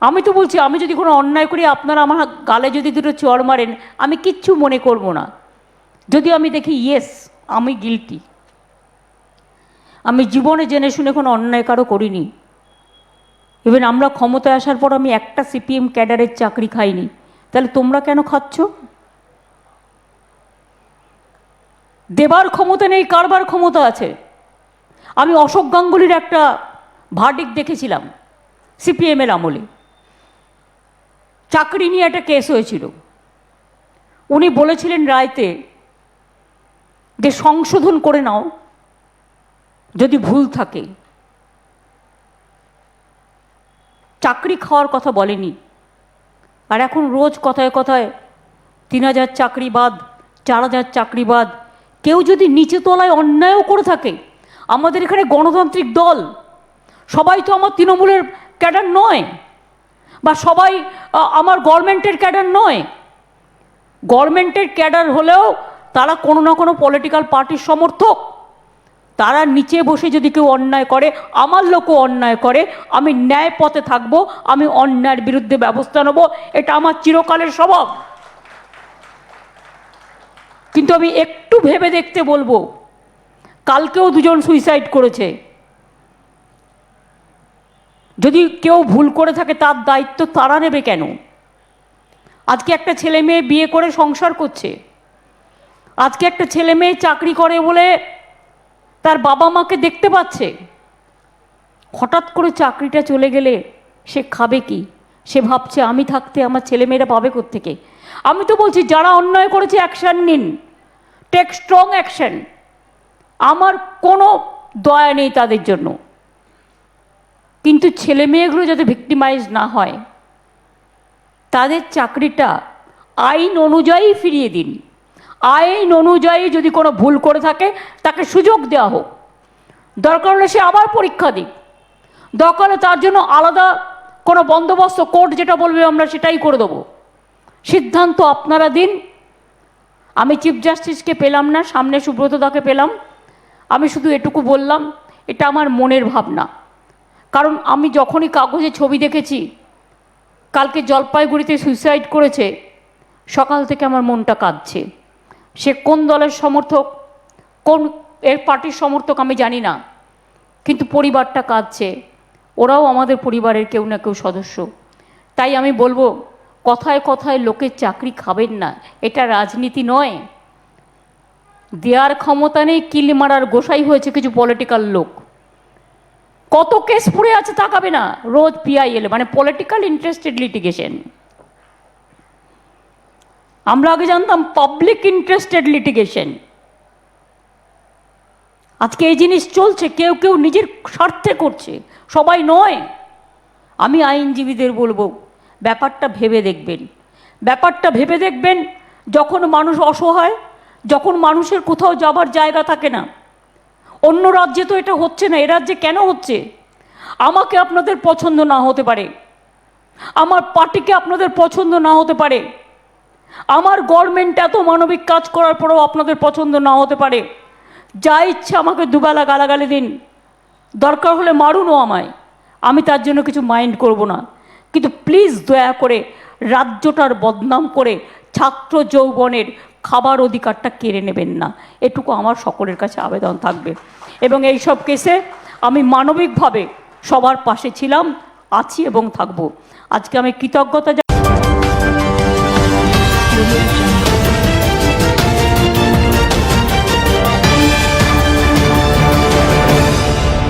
আমি তো বলছি, আমি যদি কোনো অন্যায় করি, আপনারা আমার গালে যদি দুটো চড় মারেন, আমি কিচ্ছু মনে করব না। যদি আমি দেখি ইয়েস আমি গিলটি। আমি জীবনে জেনে শুনে কোনো অন্যায় কারো করিনি। ইভেন আমরা ক্ষমতায় আসার পর আমি একটা সিপিএম ক্যাডারের চাকরি খাইনি। তাহলে তোমরা কেন খাচ্ছ? দেবার ক্ষমতা নেই, কারবার ক্ষমতা আছে। আমি অশোক গাঙ্গুলির একটা ভার্ডিক্ট দেখেছিলাম সিপিএমের আমলে। চাকরি নিয়ে একটা কেস হয়েছিল। উনি বলেছিলেন রায়তে যে সংশোধন করে নাও যদি ভুল থাকে। চাকরি খাওয়ার কথা বলেনি। আর এখন রোজ কথায় কথায় 3000 চাকরি বাদ, 4000 চাকরি বাদ। কেউ যদি নিচে তলায় অন্যায়ও করে থাকে, আমাদের এখানে গণতান্ত্রিক দল, সবাই তো আমার তৃণমূলের ক্যাডার নয়, বা সবাই আমার গভর্নমেন্টের ক্যাডার নয়। গভর্নমেন্টের ক্যাডার হলেও তারা কোনো না কোনো পলিটিক্যাল পার্টির সমর্থক। তারা নিচে বসে যদি কেউ অন্যায় করে, আমার লোকও অন্যায় করে, আমি ন্যায় পথে থাকবো, আমি অন্যায়ের বিরুদ্ধে ব্যবস্থা নেব। এটা আমার চিরকালের স্বভাব। কিন্তু আমি একটু ভেবে দেখতে বলবো, কালকেও 2 জন সুইসাইড করেছে। যদি কেউ ভুল করে থাকে তার দায়িত্ব তারা নেবে কেন? আজকে একটা ছেলে মেয়ে বিয়ে করে সংসার করছে, আজকে একটা ছেলে মেয়ে চাকরি করে বলে তার বাবা মাকে দেখতে পাচ্ছে। হঠাৎ করে চাকরিটা চলে গেলে সে খাবে কি? সে ভাবছে আমি থাকতে আমার ছেলেমেয়েরা পাবে কোত্থেকে? আমি তো বলছি যারা অন্যায় করেছে অ্যাকশন নিন, টেক স্ট্রং অ্যাকশন। আমার কোনো দয়া নেই তাদের জন্য, কিন্তু ছেলে মেয়েগুলো যাতে ভিক্টিমাইজ না হয়, তাদের চাকরিটা আইন অনুযায়ী ফিরিয়ে দিন। আইন অনুযায়ী যদি কোনো ভুল করে থাকে তাকে সুযোগ দেওয়া হোক। দরকার হলে সে আবার পরীক্ষা দিক, দরকার হলে তার জন্য আলাদা কোনো বন্দোবস্ত, কোর্ট যেটা বলবে আমরা সেটাই করে দেবো। সিদ্ধান্ত আপনারা দিন। আমি চিফ জাস্টিসকে পেলাম না, সামনে সুব্রতদাকে পেলাম। আমি শুধু এটুকু বললাম, এটা আমার মনের ভাবনা। কারণ আমি যখনই কাগজে ছবি দেখেছি কালকে জলপাইগুড়িতে সুইসাইড করেছে, সকাল থেকে আমার মনটা কাঁদছে। সে কোন দলের সমর্থক, কোন এর পার্টির সমর্থক আমি জানি না, কিন্তু পরিবারটা কাঁদছে। ওরাও আমাদের পরিবারের কেউ না কেউ সদস্য। তাই আমি বলবো, কথায় কথায় লোকের চাকরি খাবেন না, এটা রাজনীতি নয়। দেওয়ার ক্ষমতা নেই, কিল মারার গোসাই হয়েছে কিছু পলিটিক্যাল লোক। কত কেস পড়ে আছে তাকাবে না, রোজ পিআইএল মানে পলিটিক্যাল ইন্টারেস্টেড লিটিগেশন। আমরা আগে জানতাম পাবলিক ইন্টারেস্টেড লিটিগেশন। আজকে এই জিনিস চলছে, কেউ কেউ নিজের স্বার্থে করছে, সবাই নয়। আমি আইনজীবীদের বলবো, ব্যাপারটা ভেবে দেখবেন, ব্যাপারটা ভেবে দেখবেন। যখন মানুষ অসহায়, যখন মানুষের কোথাও যাবার জায়গা থাকে না, অন্য রাজ্যে তো এটা হচ্ছে না, এ রাজ্যে কেন হচ্ছে? আমাকে আপনাদের পছন্দ না হতে পারে, আমার পার্টিকে আপনাদের পছন্দ না হতে পারে, আমার গভর্নমেন্ট এত মানবিক কাজ করার পরেও আপনাদের পছন্দ না হতে পারে। যা ইচ্ছে আমাকে দুবেলা গালাগালি দিন, দরকার হলে মারুনও আমায়, আমি তার জন্য কিছু মাইন্ড করব না। কিন্তু প্লিজ দয়া করে রাজ্যটার বদনাম করে ছাত্র যৌবনের খাবার অধিকারটা কেড়ে নেবেন না, এটুকু আমার সকলের কাছে আবেদন থাকবে। এবং এই সব কেসে আমি মানবিকভাবে সবার পাশে ছিলাম, আছি এবং থাকব। আজকে আমি কৃতজ্ঞতা